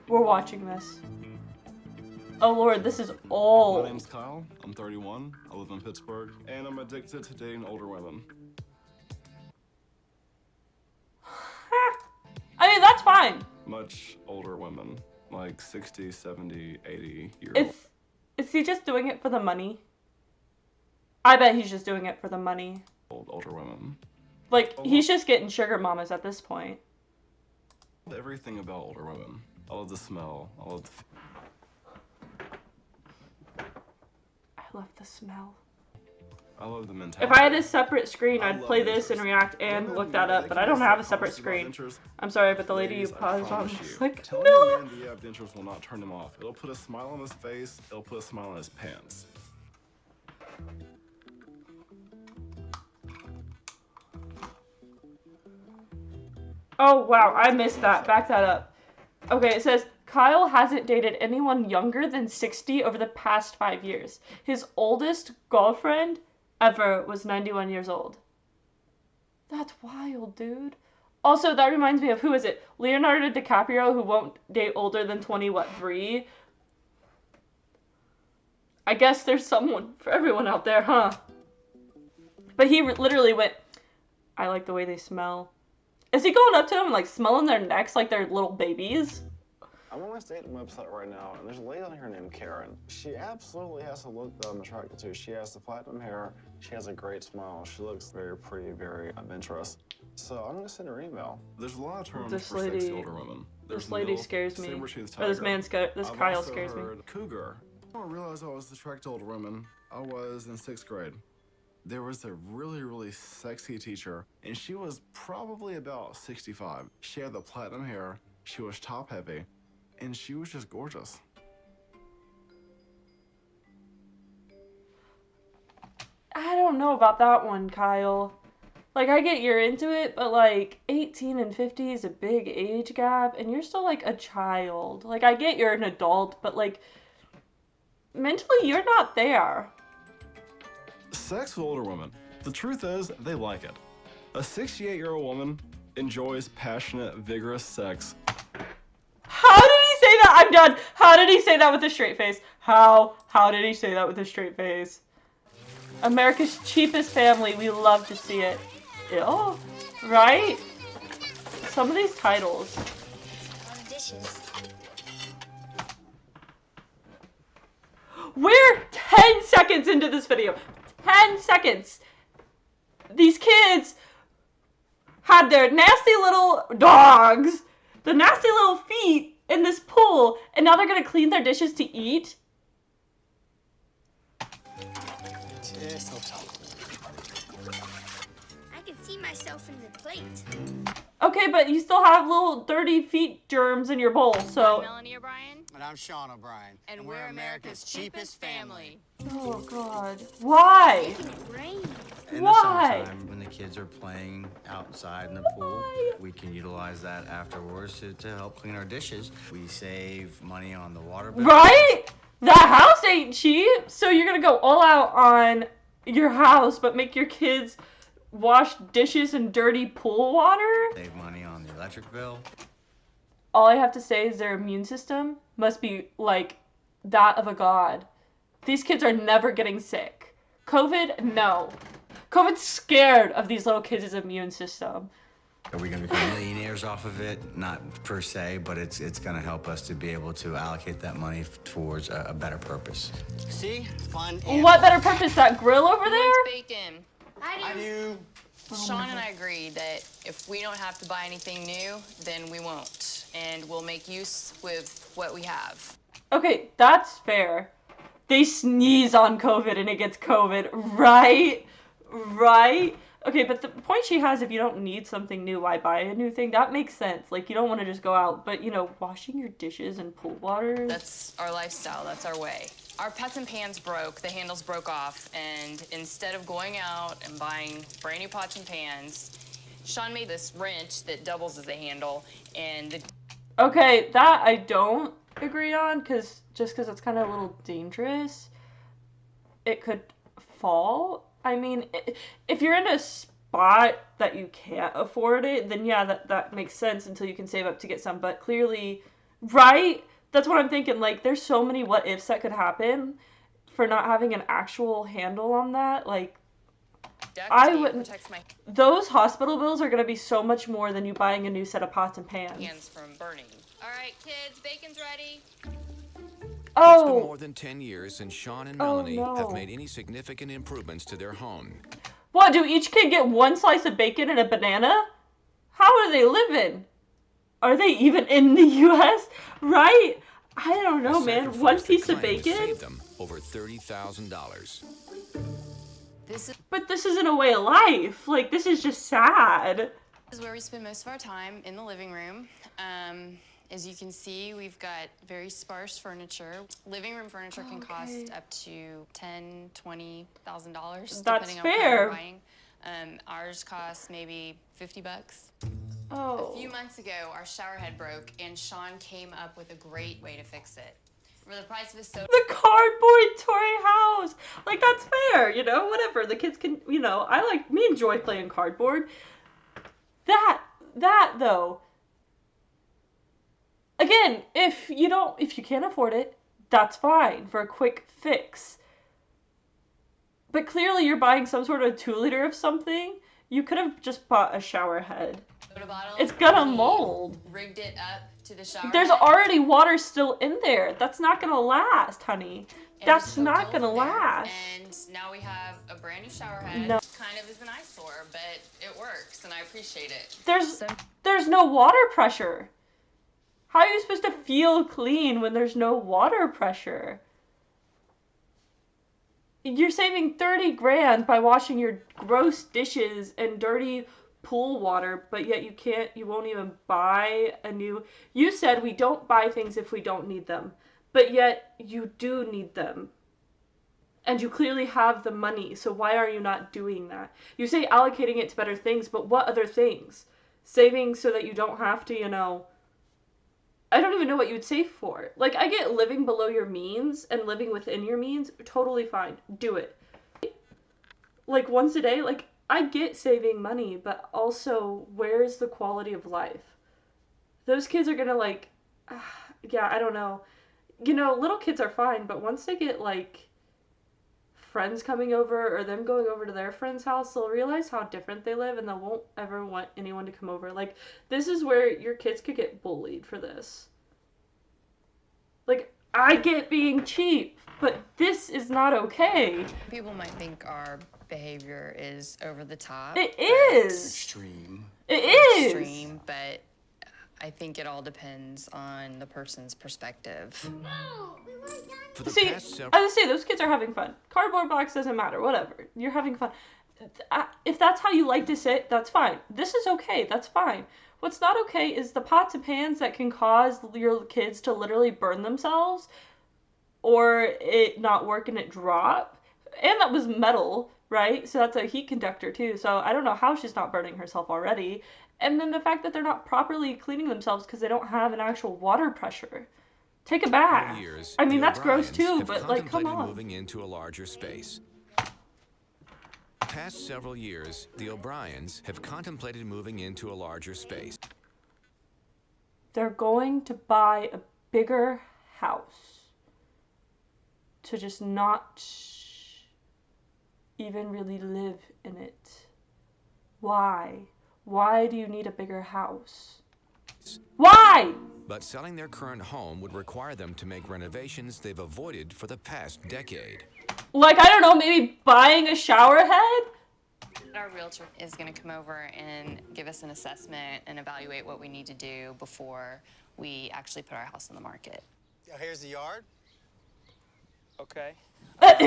We're watching this. Oh lord, this is old. My name's Kyle. I'm 31. I live in Pittsburgh, and I'm addicted to dating older women. I mean, that's fine. Much older women, like 60, 70, 80 years old. Is he just doing it for the money? I bet he's just doing it for the money. Older women. Like, he's just getting sugar mamas at this point. Everything about older women. I love the smell. I love the smell. I love the mentality. If I had a separate screen, I'd play this and react and look that up, but I don't have a separate screen. I'm sorry, but the lady you paused on was like, telling no! a man that you have dentures will not turn him off. It'll put a smile on his face. It'll put a smile on his pants. Oh, wow, I missed that. Back that up. Okay, it says, Kyle hasn't dated anyone younger than 60 over the past 5 years. His oldest girlfriend ever was 91 years old. That's wild, dude. Also, that reminds me of, who is it? Leonardo DiCaprio, who won't date older than 3? I guess there's someone for everyone out there, huh? But he literally went, I like the way they smell. Is he going up to them, like, smelling their necks like they're little babies? I'm on my dating website right now, and there's a lady on here named Karen. She absolutely has a look that I'm attracted to. She has the platinum hair. She has a great smile. She looks very pretty, very adventurous. So I'm gonna send her an email. There's a lot of terms for sexy older women. This lady scares me. Or this Kyle scares me. Cougar. I didn't realize I was attracted to older women. I was in 6th grade. There was a really, really sexy teacher, and she was probably about 65. She had the platinum hair, she was top heavy, and she was just gorgeous. I don't know about that one, Kyle. Like, I get you're into it, but like 18 and 50 is a big age gap, and you're still like a child. Like, I get you're an adult, but like, mentally you're not there. Sex with older women. The truth is, they like it. A 68-year-old woman enjoys passionate, vigorous sex. How did he say that? I'm done. How did he say that with a straight face? How did he say that with a straight face? America's cheapest family. We love to see it. Ew. Right? Some of these titles. We're 10 seconds into this video. 10 seconds. These kids had their nasty little dogs, the nasty little feet in this pool, and now they're gonna clean their dishes to eat? I can see myself in the plate. Okay, but you still have little dirty feet germs in your bowl, so... I'm Melanie O'Brien. And I'm Sean O'Brien. And we're America's cheapest family. Oh, God. Why? In Why? the summertime, when the kids are playing outside in the pool, Why? we can utilize that afterwards to help clean our dishes. We save money on the water bill. Right? That house ain't cheap, so you're gonna go all out on your house, but make your kids wash dishes in dirty pool water? Save money on the electric bill. All I have to say is their immune system must be like that of a god. These kids are never getting sick. COVID, no. COVID's scared of these little kids' immune system. Are we going to become millionaires off of it? Not per se, but it's going to help us to be able to allocate that money towards a better purpose. See? Fun. What better purpose? That grill over there? Bacon. I do. Sean and I agreed that if we don't have to buy anything new, then we won't. And we'll make use with what we have. Okay, that's fair. They sneeze on COVID and it gets COVID, right? Right? Okay, but the point she has, if you don't need something new, why buy a new thing? That makes sense. Like, you don't want to just go out, but, you know, washing your dishes in pool water? That's our lifestyle. That's our way. Our pots and pans broke. The handles broke off. And instead of going out and buying brand new pots and pans, Sean made this wrench that doubles as a handle. And Okay, that I don't agree on, because it's kind of a little dangerous. It could fall. I mean, if you're in a spot that you can't afford it, then yeah, that makes sense until you can save up to get some. But clearly, Right? That's what I'm thinking. Like, there's so many what ifs that could happen for not having an actual handle on that. Like, Duct I tape wouldn't. protects my Those hospital bills are going to be so much more than you buying a new set of pots and pans. hands from burning. All right, kids, bacon's ready. It's been Oh, more than 10 years since Sean and Oh, Melanie no. have made any significant improvements to their home. what? Do each kid get one slice of bacon and a banana? How are they living? Are they even in the U.S.? Right? I don't know, A man. sacrifice One that piece of claims bacon? saved them over $30,000. This But this isn't a way of life. Like, this is just sad. is where we spend most of our time, in the living room. As you can see, we've got very sparse furniture. Living room furniture can cost up to $10,000, $20,000, depending on what fair. you're buying. Ours costs maybe $50. Oh. A few months ago, our shower head broke, and Sean came up with a great way to fix it. For the price of a soda, The cardboard toy house. Like, that's fair, you know, whatever. The kids can, you know, me enjoy playing cardboard. That though. Again, if you can't afford it, that's fine for a quick fix. But clearly you're buying some sort of 2-liter of something. You could have just bought a shower head. soda bottle. It's gonna we mold. Rigged it up to the shower There's head. already water still in there. That's not gonna last, honey. And That's just not hooked gonna over there, last. And now we have a brand new shower head. No. Kind of is an eyesore, but it works, and I appreciate it. There's no water pressure. How are you supposed to feel clean when there's no water pressure? You're saving 30 grand by washing your gross dishes and dirty pool water, but yet you won't even buy a new. You said we don't buy things if we don't need them, but yet you do need them. And you clearly have the money, so why are you not doing that? You say allocating it to better things, but what other things? Saving so that you don't have to, I don't even know what you would save for. Like, I get living below your means and living within your means, totally fine. Do it. Like, once a day, like, I get saving money, but also, where's the quality of life? Those kids are gonna, like, yeah, I don't know. Little kids are fine, but once they get, like, friends coming over or them going over to their friend's house, they'll realize how different they live and they won't ever want anyone to come over. Like, this is where your kids could get bullied for this. Like, I get being cheap, but this is not okay. People might think our behavior is over the top. It is. Extreme. It is. Extreme, but I think it all depends on the person's perspective. For the See, past several I would say those kids are having fun. Cardboard box doesn't matter, whatever. You're having fun. If that's how you like to sit, that's fine. This is okay, that's fine. What's not okay is the pots and pans that can cause your kids to literally burn themselves or it not work and it drop. And that was metal, right? So that's a heat conductor too. So I don't know how she's not burning herself already. And then the fact that they're not properly cleaning themselves because they don't have an actual water pressure. Take a bath. years, I mean, the that's gross O'Briens too, have but like, come contemplated on. moving into a larger space. Past several years, the O'Briens have contemplated moving into a larger space. They're going to buy a bigger house to just not even really live in it. Why? Why do you need a bigger house? Why? But selling their current home would require them to make renovations they've avoided for the past decade. Like, I don't know, maybe buying a shower head? Our realtor is going to come over and give us an assessment and evaluate what we need to do before we actually put our house on the market. Here's the yard. Okay.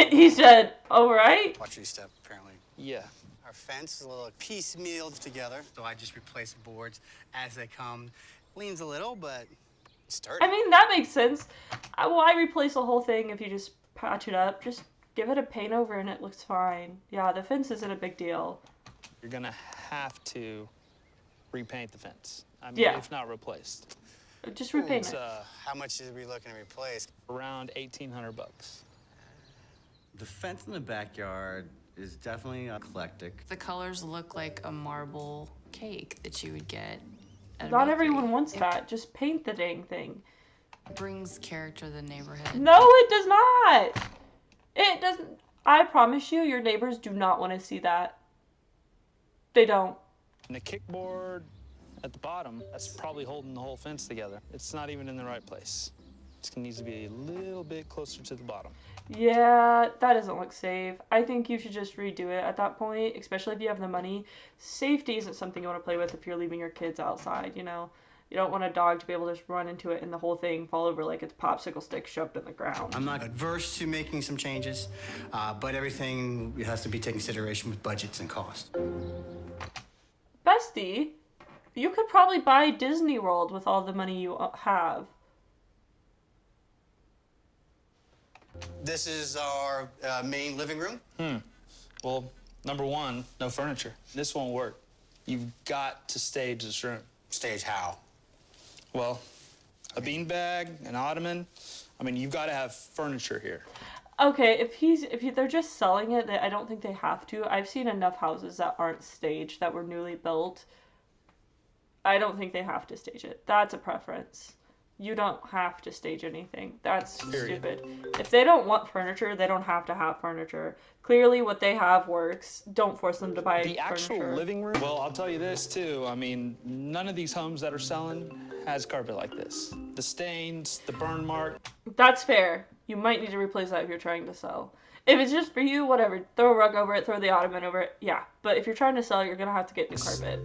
He said, all right. Watch your step, apparently. Yeah. Our fence is a little piecemealed together. So I just replace boards as they come. Leans a little, but it's sturdy. I mean, that makes sense. Why replace the whole thing if you just patch it up? Just give it a paint over and it looks fine. Yeah, the fence isn't a big deal. You're gonna have to repaint the fence. I mean, Yeah. if not replaced. Just repaint It's it. How much are we looking to replace? around $1,800. The fence in the backyard is definitely eclectic. The colors look like a marble cake that you would get at a Not bakery. everyone wants that. Just paint the dang thing. brings character to the neighborhood. No, it does not. It doesn't. I promise you, your neighbors do not want to see that. They don't. And the kickboard at the bottom, that's probably holding the whole fence together. It's not even in the right place. It needs to be a little bit closer to the bottom. Yeah, that doesn't look safe. I think you should just redo it at that point, especially if you have the money. Safety isn't something you want to play with if you're leaving your kids outside, you know? You don't want a dog to be able to just run into it and the whole thing fall over like it's popsicle stick shoved in the ground. I'm not adverse to making some changes, but everything has to be taken into consideration with budgets and costs. Bestie, you could probably buy Disney World with all the money you have. This is our main living room. Well, number one, no furniture. This won't work. You've got to stage this room. Stage how? Well, a beanbag, an ottoman. I mean, you've got to have furniture here. Okay, if they're just selling it, I don't think they have to. I've seen enough houses that aren't staged that were newly built. I don't think they have to stage it. That's a preference. You don't have to stage anything. That's stupid. If they don't want furniture, they don't have to have furniture. Clearly what they have works. Don't force them to buy The actual furniture. living room? Well, I'll tell you this, too. I mean, none of these homes that are selling has carpet like this. The stains, the burn mark. That's fair. You might need to replace that if you're trying to sell. If it's just for you, whatever. Throw a rug over it, throw the ottoman over it. Yeah. But if you're trying to sell, you're going to have to get new carpet.